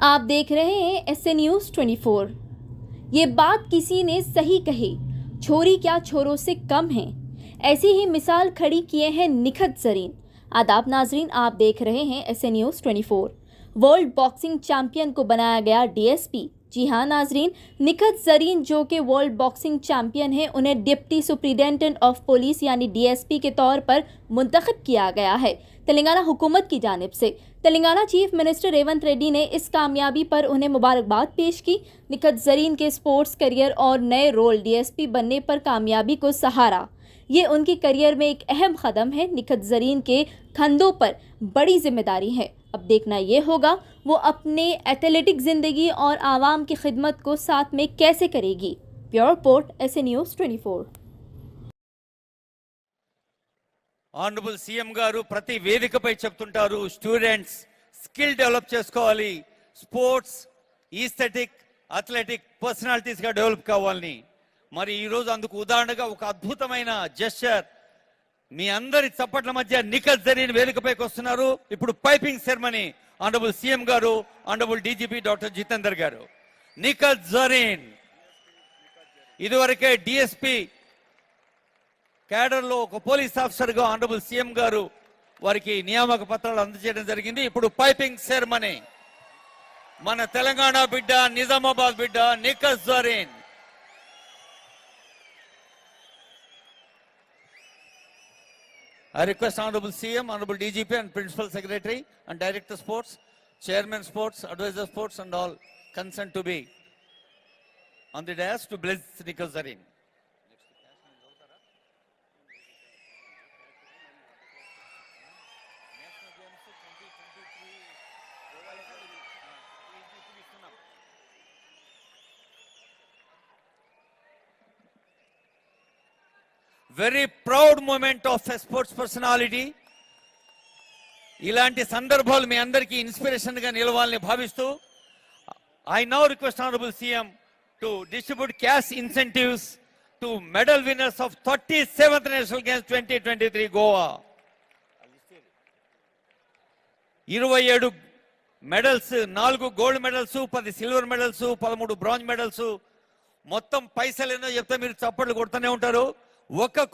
आप देख रहे हैं एसए न्यूज 24। ये बात किसी ने सही कही, छोरी क्या छोरों से कम है। ऐसी ही मिसाल खड़ी किए हैं निखत जरीन। आदाब नाजरीन, आप देख रहे हैं S A news 24। World boxing champion को बनाया गया डीएसपी। जी हाँ नाजरीन, निखत जरीन जो कि वर्ल्ड बॉक्सिंग चैंपियन है, उन्हें डिप्टी सुप्रिटेंडेंट ऑफ पुलिस यानी डीएसपी के तौर पर मुंतखब किया गया है तेलंगाना हुकूमत की जानिब से। तेलंगाना चीफ मिनिस्टर रेवंत रेड्डी ने इस कामयाबी पर उन्हें मुबारकबाद पेश की। निखत जरीन के स्पोर्ट्स करियर और नए रोल डीएसपी बनने पर कामयाबी को सहारा। ये उनकी करियर में एक अहम कदम है। निखत जरीन के कंधों पर बड़ी जिम्मेदारी है। अब देखना ये होगा वो अपने एथलेटिक जिंदगी और आवाम की खिदमत को साथ में कैसे करेगी। Bureau report, S A news 24। Honourable CM గారు ప్రతి వేదికపై చెప్తుంటారు, స్టూడెంట్స్ స్కిల్ డెవలప్ చేసుకోవాలి, స్పోర్ట్స్ ఈస్థెటిక్ అథ్లెటిక్ పర్సనాలిటీస్ గా డెవలప్ కావాలని. మరి ఈ రోజు అందుకు ఉదాహరణగా ఒక అద్భుతమైన జెస్చర్ మీ అందరి చప్పట్ల మధ్య నిఖత్ జరీన్ వేదికపైకి వస్తున్నారు. ఇప్పుడు పైపింగ్ సెరమనీ ఆనరబుల్ సీఎం గారు, ఆనరబుల్ డీజీపీ డాక్టర్ జితేందర్ గారు. నిఖత్ జరీన్ ఇదివరకే డిఎస్పీ క్యాడర్ లో ఒక పోలీస్ ఆఫీసర్ గా ఆనరబుల్ సీఎం గారు వారికి నియామక పత్రాలు అందజేయడం జరిగింది. ఇప్పుడు పైపింగ్ సెరమనీ మన తెలంగాణ బిడ్డ, నిజామాబాద్ బిడ్డ Nikhat Zareen. I request Honorable CM, Honorable DGP and Principal Secretary and Director Sports, Chairman Sports, Advisor Sports and all concerned to be on the dais to bless Nikhil Zareen. Very proud moment of a sports personality. ఇలాంటి సందర్భాలు మీ అందరికీ inspiration గా నిలవాలని భావిస్తూ I now request Honorable CM to distribute cash incentives to medal winners of 37th National Games 2023 Goa. 27 medals, 4 gold medals, 10 silver medals, 13 bronze medals. మొత్తం పైసలు ఎన్నో చెప్తే మీరు చప్పట్లు కొడుతూనే ఉంటారు. 1 కోటి